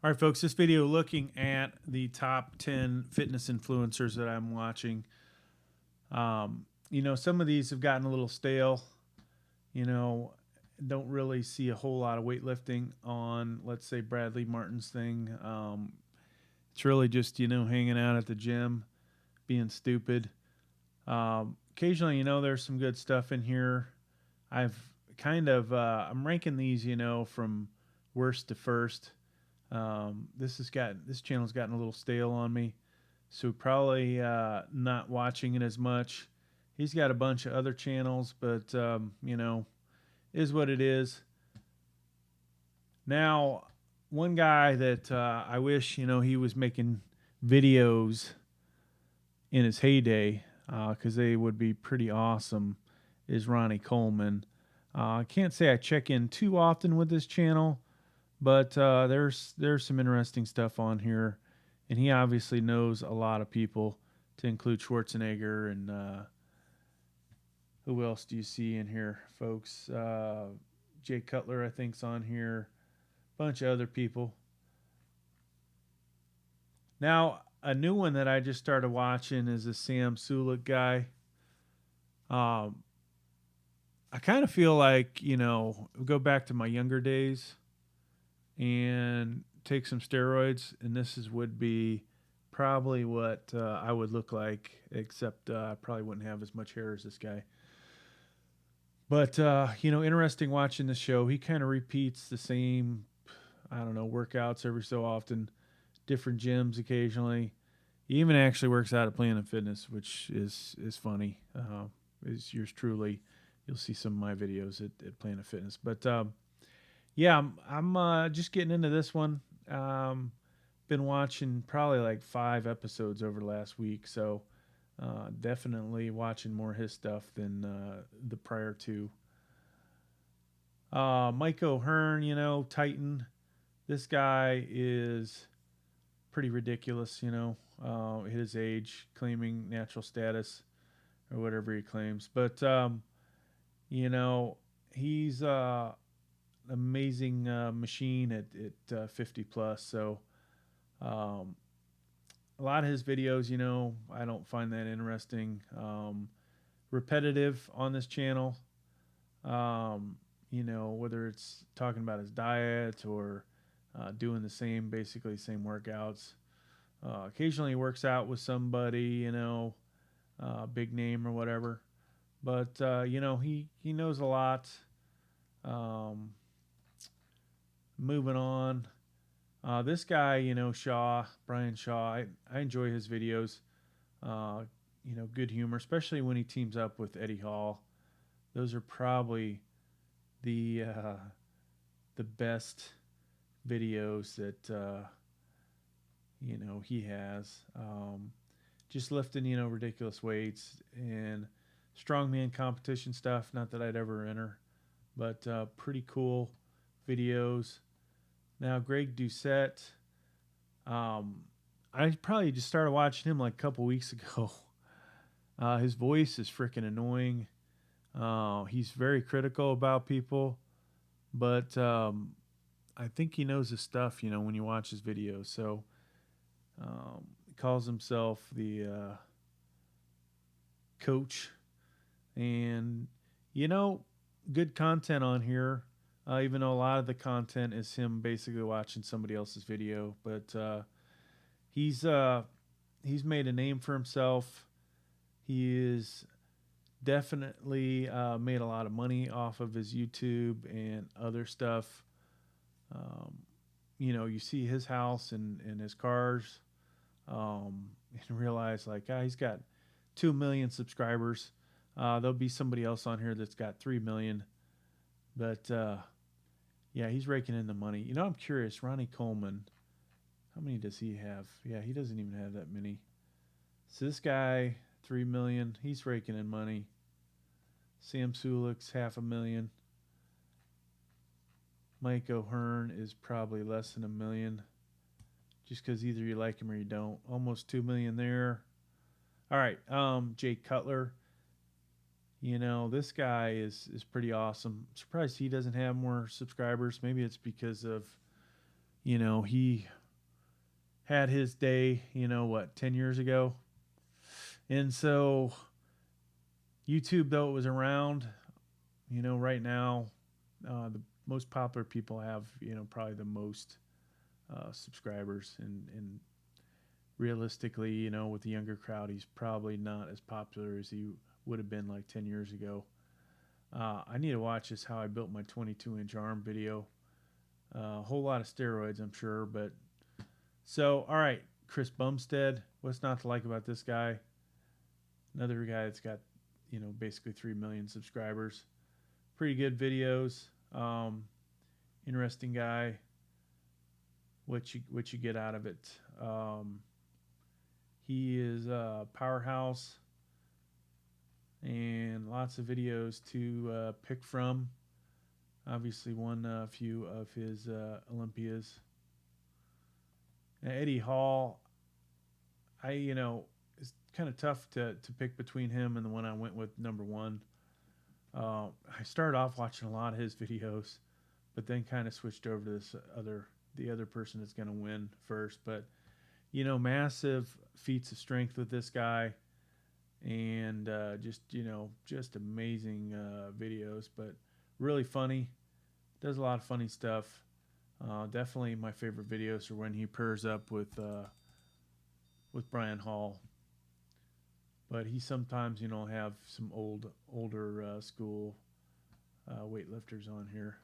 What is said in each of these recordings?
All right, folks, this video looking at the top 10 fitness influencers that I'm watching. Some of these have gotten a little stale. You know, don't really see a whole lot of weightlifting on, let's say, Bradley Martin's thing. It's really just, hanging out at the gym, being stupid. Occasionally, there's some good stuff in here. I've I'm ranking these, from worst to first. This channel's gotten a little stale on me, so probably not watching it as much. He's got a bunch of other channels, but is what it is. Now, one guy that I wish he was making videos in his heyday, because they would be pretty awesome, is Ronnie Coleman. I can't say I check in too often with this channel, but there's some interesting stuff on here, and he obviously knows a lot of people, to include Schwarzenegger and who else do you see in here, folks? Jay Cutler, I think's on here. Bunch of other people. Now, a new one that I just started watching is the Sam Sulu guy. I kind of feel like, go back to my younger days and take some steroids, and would be probably what I would look like, except I probably wouldn't have as much hair as this guy. But interesting watching the show. He kind of repeats the same, I don't know, workouts every so often, different gyms occasionally. He even actually works out at Planet Fitness, which is funny. Is yours truly. You'll see some of my videos at Planet Fitness. But yeah, I'm just getting into this one. Been watching probably like 5 episodes over the last week, so definitely watching more of his stuff than the prior two. Mik O Hearn, Titan. This guy is pretty ridiculous, at his age, claiming natural status or whatever he claims. But, he's amazing machine at 50 plus. So a lot of his videos, I don't find that interesting. Repetitive on this channel. Whether it's talking about his diet or doing basically same workouts. Occasionally he works out with somebody, big name or whatever. But he knows a lot. Moving on. This guy, Brian Shaw, I enjoy his videos. Good humor, especially when he teams up with Eddie Hall. Those are probably the best videos that he has. Just lifting, ridiculous weights and strongman competition stuff. Not that I'd ever enter, but pretty cool videos. Now, Greg Doucette, I probably just started watching him like a couple weeks ago. His voice is freaking annoying. He's very critical about people, but I think he knows his stuff, when you watch his videos. So he calls himself the coach, and good content on here. Even though a lot of the content is him basically watching somebody else's video, but he's made a name for himself. He is definitely made a lot of money off of his YouTube and other stuff. You see his house and his cars, and realize like, he's got 2 million subscribers. There'll be somebody else on here that's got 3 million, but yeah, he's raking in the money. I'm curious, Ronnie Coleman, how many does he have? Yeah, he doesn't even have that many. So this guy, 3 million, he's raking in money. Sam Suluk's 500,000. Mik O Hearn is probably less than 1 million, just because either you like him or you don't. Almost 2 million there. All right, Jay Cutler. This guy is pretty awesome. I'm surprised he doesn't have more subscribers. Maybe it's because of, You know, he had his day, you know, what, 10 years ago. And so YouTube, though it was around, you know, right now, the most popular people have, you know, probably the most subscribers. And realistically, you know, with the younger crowd, he's probably not as popular as he would have been like 10 years ago. I need to watch this How I Built My 22-inch Arm video. A whole lot of steroids, I'm sure. But so, all right, Chris Bumstead. What's not to like about this guy? Another guy that's got, you know, basically 3 million subscribers. Pretty good videos. Interesting guy. What you get out of it? He is a powerhouse and lots of videos to pick from. Obviously, won a few of his Olympias. Now, Eddie Hall, it's kind of tough to pick between him and the one I went with, number one. I started off watching a lot of his videos, but then kind of switched over to the other person that's going to win first. But massive feats of strength with this guy, and just amazing videos, but really funny. Does a lot of funny stuff. Definitely my favorite videos are when he pairs up with Brian Hall. But he sometimes, have some older school weightlifters on here.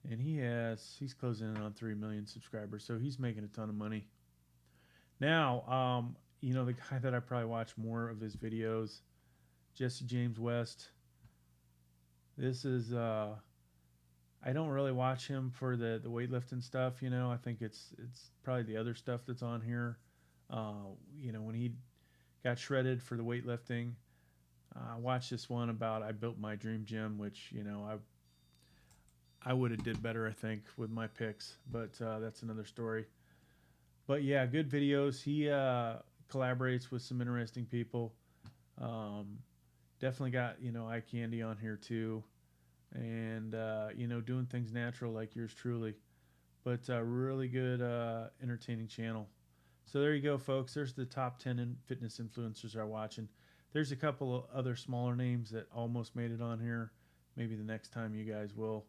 And he's closing in on 3 million subscribers, so he's making a ton of money. Now, the guy that I probably watch more of his videos, Jesse James West. This is I don't really watch him for the weightlifting stuff. I think it's probably the other stuff that's on here. When he got shredded for the weightlifting, I watched this one about I built my dream gym, which I would have did better, I think, with my picks, but that's another story. But yeah, good videos. He collaborates with some interesting people. Definitely got eye candy on here too, and doing things natural like yours truly. But really good entertaining channel. So there you go, folks. There's the top 10 fitness influencers I'm watching. There's a couple of other smaller names that almost made it on here. Maybe the next time you guys will.